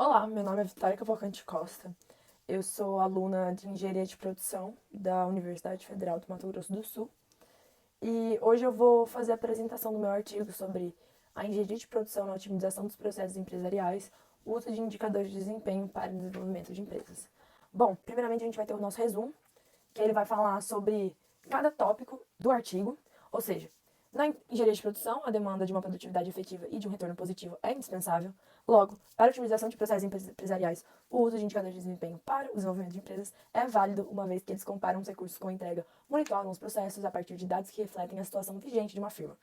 Olá, meu nome é Vitória Cavalcante Costa. Eu sou aluna de Engenharia de Produção da Universidade Federal do Mato Grosso do Sul. E hoje eu vou fazer a apresentação do meu artigo sobre a engenharia de produção na otimização dos processos empresariais, o uso de indicadores de desempenho para o desenvolvimento de empresas. Bom, primeiramente a gente vai ter o nosso resumo, que ele vai falar sobre cada tópico do artigo, ou seja, na engenharia de produção, a demanda de uma produtividade efetiva e de um retorno positivo é indispensável. Logo, para a otimização de processos empresariais, o uso de indicadores de desempenho para o desenvolvimento de empresas é válido, uma vez que eles comparam os recursos com a entrega, monitoram os processos a partir de dados que refletem a situação vigente de uma firma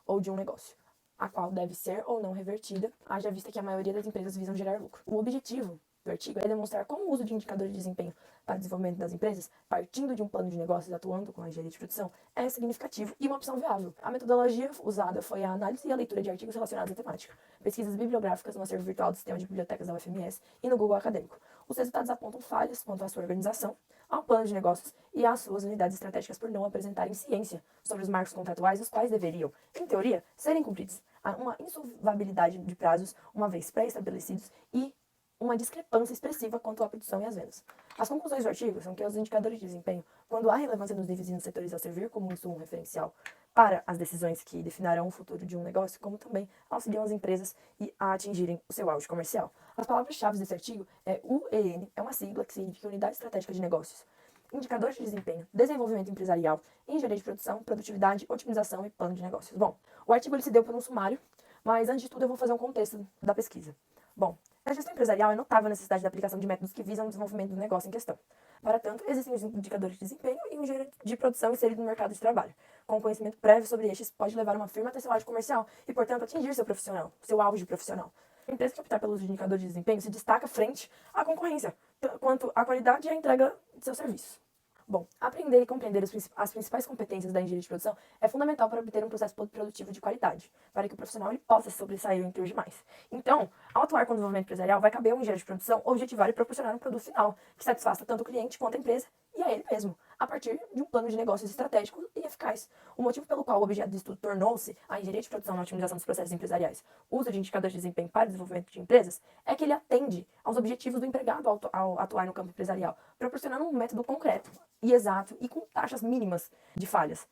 ou de um negócio, a qual deve ser ou não revertida, haja vista que a maioria das empresas visam gerar lucro. O objetivo do artigo é demonstrar como o uso de indicadores de desempenho para o desenvolvimento das empresas, partindo de um plano de negócios atuando com a engenharia de produção, é significativo e uma opção viável. A metodologia usada foi a análise e a leitura de artigos relacionados à temática, pesquisas bibliográficas no acervo virtual do sistema de bibliotecas da UFMS e no Google Acadêmico. Os resultados apontam falhas quanto à sua organização, ao plano de negócios e às suas unidades estratégicas por não apresentarem ciência sobre os marcos contratuais, os quais deveriam, em teoria, serem cumpridos. Há uma insolvabilidade de prazos, uma vez pré-estabelecidos, e uma discrepância expressiva quanto à produção e às vendas. As conclusões do artigo são que os indicadores de desempenho, quando há relevância nos níveis e nos setores ao servir como insumo referencial para as decisões que definirão o futuro de um negócio, como também auxiliam as empresas a atingirem o seu auge comercial. As palavras-chave desse artigo é UEN, é uma sigla que significa Unidade Estratégica de Negócios. Indicadores de desempenho, desenvolvimento empresarial, engenharia de produção, produtividade, otimização e plano de negócios. Bom, o artigo ele se deu por um sumário, mas antes de tudo eu vou fazer um contexto da pesquisa. Bom, na gestão empresarial é notável a necessidade da aplicação de métodos que visam o desenvolvimento do negócio em questão. Para tanto, existem os indicadores de desempenho e um engenheiro de produção inserido no mercado de trabalho. Com conhecimento prévio sobre estes, pode levar uma firma até seu auge comercial e, portanto, atingir seu auge profissional. A empresa que optar pelos indicadores de desempenho se destaca frente à concorrência, quanto à qualidade e à entrega de seus serviços. Bom, aprender e compreender as principais competências da engenharia de produção é fundamental para obter um processo produtivo de qualidade, para que o profissional ele possa sobressair entre os demais. Então, ao atuar com o desenvolvimento empresarial, vai caber ao engenheiro de produção objetivar e proporcionar um produto final que satisfaça tanto o cliente quanto a empresa e a ele mesmo, a partir de um plano de negócios estratégico e eficaz. O motivo pelo qual o objeto de estudo tornou-se a engenharia de produção na otimização dos processos empresariais, o uso de indicadores de desempenho para o desenvolvimento de empresas, é que ele atende aos objetivos do empregado ao atuar no campo empresarial, proporcionando um método concreto e exato e com taxas mínimas de falhas,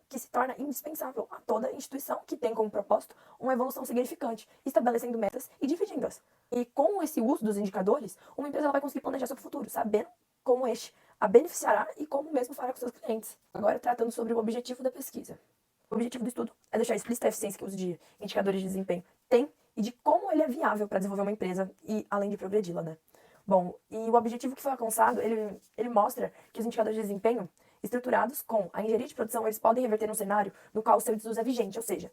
que se torna indispensável a toda instituição que tem como propósito uma evolução significante, estabelecendo metas e dividindo-as. E com esse uso dos indicadores, uma empresa ela vai conseguir planejar seu futuro, sabendo como este a beneficiará e como mesmo fará com seus clientes. Agora, tratando sobre o objetivo da pesquisa. O objetivo do estudo é deixar explícita a eficiência que o uso de indicadores de desempenho tem e de como ele é viável para desenvolver uma empresa e além de progredi-la, né? Bom, e o objetivo que foi alcançado, ele mostra que os indicadores de desempenho estruturados com a engenharia de produção, eles podem reverter um cenário no qual o seu desuso é vigente, ou seja,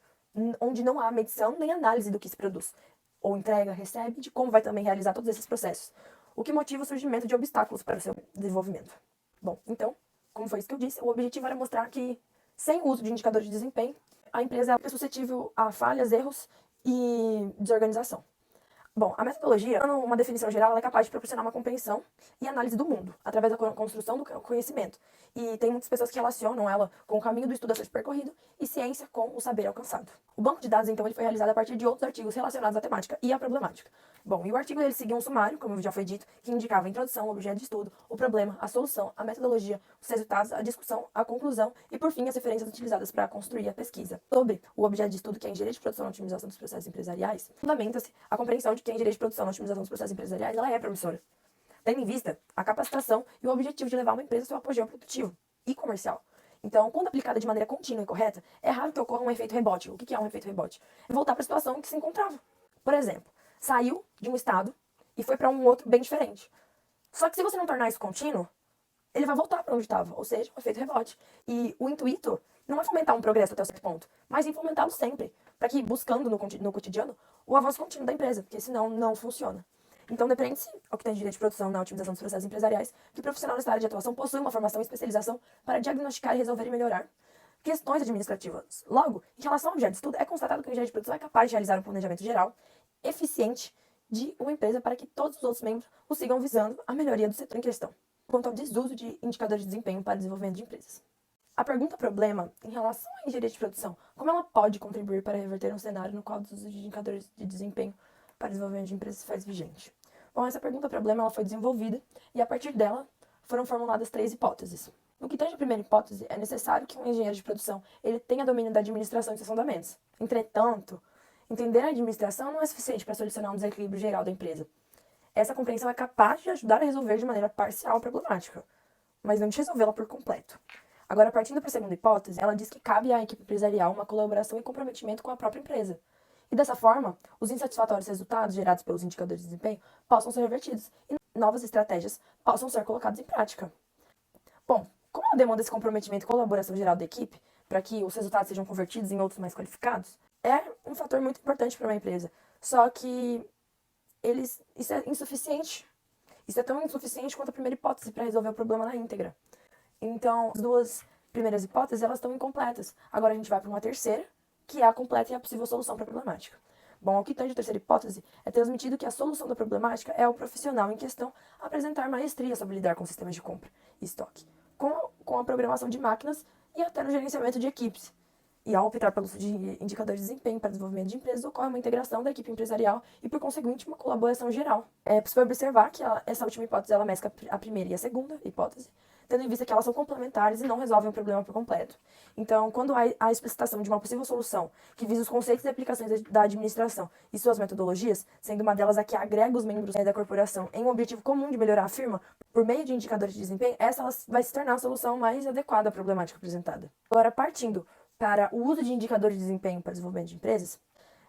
onde não há medição nem análise do que se produz, ou entrega, recebe, de como vai também realizar todos esses processos, o que motiva o surgimento de obstáculos para o seu desenvolvimento. Bom, então, como foi isso que eu disse, o objetivo era mostrar que, sem o uso de indicadores de desempenho, a empresa é suscetível a falhas, erros e desorganização. Bom, a metodologia, dando uma definição geral, ela é capaz de proporcionar uma compreensão e análise do mundo, através da construção do conhecimento. E tem muitas pessoas que relacionam ela com o caminho do estudo a ser percorrido e ciência com o saber alcançado. O banco de dados, então, ele foi realizado a partir de outros artigos relacionados à temática e à problemática. Bom, e o artigo ele seguiu um sumário, como já foi dito, que indicava a introdução, o objeto de estudo, o problema, a solução, a metodologia, os resultados, a discussão, a conclusão e, por fim, as referências utilizadas para construir a pesquisa. Sobre o objeto de estudo, que é a engenharia de produção e otimização dos processos empresariais, fundamenta-se a compreensão de que a engenharia de produção e otimização dos processos empresariais ela é promissora, tendo em vista a capacitação e o objetivo de levar uma empresa ao seu apogeu produtivo e comercial. Então, quando aplicada de maneira contínua e correta, é raro que ocorra um efeito rebote. O que é um efeito rebote? É voltar para a situação em que se encontrava. Por exemplo, saiu de um estado e foi para um outro bem diferente. Só que se você não tornar isso contínuo, ele vai voltar para onde estava, ou seja, o efeito rebote. E o intuito não é fomentar um progresso até um certo ponto, mas implementá-lo sempre, para que, buscando no cotidiano, o avanço contínuo da empresa, porque senão não funciona. Então, depende-se, ao que tem direito de produção na otimização dos processos empresariais, que o profissional nessa área de atuação possui uma formação e especialização para diagnosticar, resolver e melhorar questões administrativas. Logo, em relação ao objeto de estudo, é constatado que o engenheiro de produção é capaz de realizar um planejamento geral, eficiente, de uma empresa para que todos os outros membros o sigam visando a melhoria do setor em questão, quanto ao desuso de indicadores de desempenho para o desenvolvimento de empresas. A pergunta-problema, em relação à engenharia de produção, como ela pode contribuir para reverter um cenário no qual o desuso de indicadores de desempenho para o desenvolvimento de empresas se faz vigente? Bom, essa pergunta-problema ela foi desenvolvida e, a partir dela, foram formuladas 3 hipóteses. No que tange a primeira hipótese, é necessário que um engenheiro de produção ele tenha domínio da administração e seus fundamentos. Entretanto, entender a administração não é suficiente para solucionar um desequilíbrio geral da empresa. Essa compreensão é capaz de ajudar a resolver de maneira parcial a problemática, mas não de resolvê-la por completo. Agora, partindo para a segunda hipótese, ela diz que cabe à equipe empresarial uma colaboração e comprometimento com a própria empresa. E dessa forma, os insatisfatórios resultados gerados pelos indicadores de desempenho possam ser revertidos e novas estratégias possam ser colocadas em prática. Bom, como ela demanda esse comprometimento e colaboração geral da equipe, para que os resultados sejam convertidos em outros mais qualificados, é um fator muito importante para uma empresa. Só que isso é insuficiente. Isso é tão insuficiente quanto a primeira hipótese para resolver o problema na íntegra. Então, as 2 primeiras hipóteses, elas estão incompletas. Agora a gente vai para uma terceira, que é a completa e a possível solução para a problemática. Bom, o que tange a terceira hipótese é transmitido que a solução da problemática é o profissional em questão apresentar maestria sobre lidar com sistemas de compra e estoque, com a programação de máquinas e até no gerenciamento de equipes. E ao optar pelo uso de indicadores de desempenho para desenvolvimento de empresas, ocorre uma integração da equipe empresarial e, por conseguinte, uma colaboração geral. É possível observar que essa última hipótese ela mescla a primeira e a segunda hipótese, tendo em vista que elas são complementares e não resolvem o problema por completo. Então, quando há a explicitação de uma possível solução que visa os conceitos e aplicações da administração e suas metodologias, sendo uma delas a que agrega os membros da corporação em um objetivo comum de melhorar a firma, por meio de indicadores de desempenho, essa vai se tornar a solução mais adequada à problemática apresentada. Agora, partindo para o uso de indicadores de desempenho para desenvolvimento de empresas,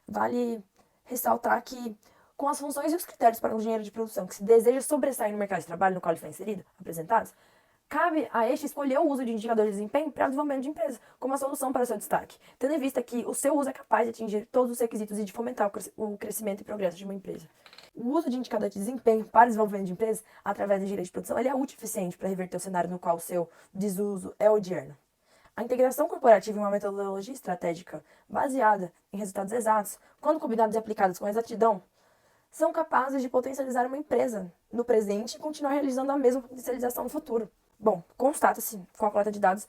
vale ressaltar que, com as funções e os critérios para um engenheiro de produção que se deseja sobressair no mercado de trabalho no qual ele está inserido, apresentados, cabe a este escolher o uso de indicadores de desempenho para o desenvolvimento de empresa, como a solução para seu destaque, tendo em vista que o seu uso é capaz de atingir todos os requisitos e de fomentar o crescimento e progresso de uma empresa. O uso de indicadores de desempenho para o desenvolvimento de empresas, através da engenharia de produção, ele é útil e eficiente para reverter o cenário no qual o seu desuso é odierno. A integração corporativa em uma metodologia estratégica baseada em resultados exatos, quando combinados e aplicados com exatidão, são capazes de potencializar uma empresa no presente e continuar realizando a mesma potencialização no futuro. Bom, constata-se com a coleta de dados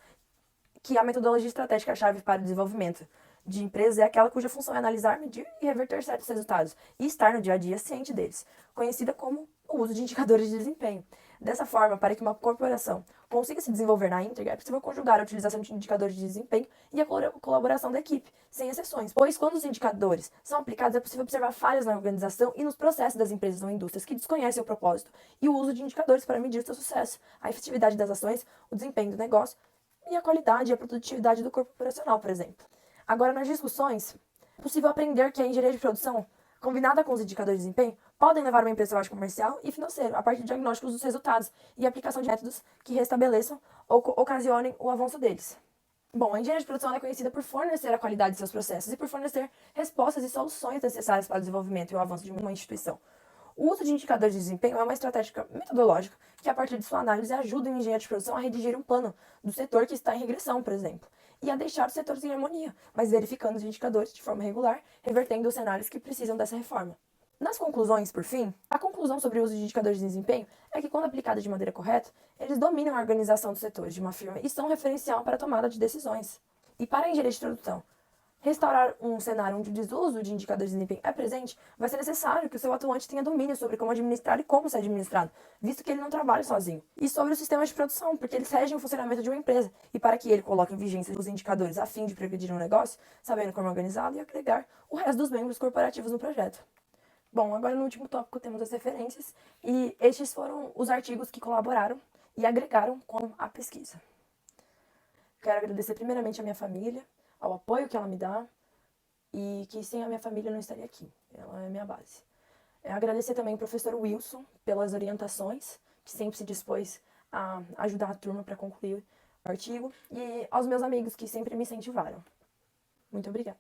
que a metodologia estratégica-chave para o desenvolvimento de empresas é aquela cuja função é analisar, medir e reverter certos resultados e estar no dia a dia ciente deles, conhecida como o uso de indicadores de desempenho. Dessa forma, para que uma corporação consiga se desenvolver na íntegra, é possível conjugar a utilização de indicadores de desempenho e a colaboração da equipe, sem exceções, pois quando os indicadores são aplicados é possível observar falhas na organização e nos processos das empresas ou indústrias que desconhecem o propósito e o uso de indicadores para medir o seu sucesso, a efetividade das ações, o desempenho do negócio e a qualidade e a produtividade do corpo operacional, por exemplo. Agora, nas discussões, é possível aprender que a engenharia de produção, combinada com os indicadores de desempenho, podem levar uma empresa ao eixo comercial e financeiro, a partir de diagnósticos dos resultados e aplicação de métodos que restabeleçam ou ocasionem o avanço deles. Bom, a engenharia de produção é conhecida por fornecer a qualidade de seus processos e por fornecer respostas e soluções necessárias para o desenvolvimento e o avanço de uma instituição. O uso de indicadores de desempenho é uma estratégia metodológica que, a partir de sua análise, ajuda o engenheiro de produção a redigir um plano do setor que está em regressão, por exemplo, e a deixar os setores em harmonia, mas verificando os indicadores de forma regular, revertendo os cenários que precisam dessa reforma. Nas conclusões, por fim, a conclusão sobre o uso de indicadores de desempenho é que, quando aplicados de maneira correta, eles dominam a organização dos setores de uma firma e são referencial para a tomada de decisões. E para a engenharia de produção restaurar um cenário onde o desuso de indicadores de desempenho é presente, vai ser necessário que o seu atuante tenha domínio sobre como administrar e como ser administrado, visto que ele não trabalha sozinho. E sobre os sistemas de produção, porque eles regem o funcionamento de uma empresa, e para que ele coloque em vigência os indicadores a fim de prevenir um negócio, sabendo como organizá-lo e agregar o resto dos membros corporativos no projeto. Bom, agora no último tópico temos as referências, e estes foram os artigos que colaboraram e agregaram com a pesquisa. Quero agradecer primeiramente a minha família, ao apoio que ela me dá, e que sem a minha família eu não estaria aqui. Ela é a minha base. Agradecer também ao professor Wilson pelas orientações, que sempre se dispôs a ajudar a turma para concluir o artigo, e aos meus amigos que sempre me incentivaram. Muito obrigada.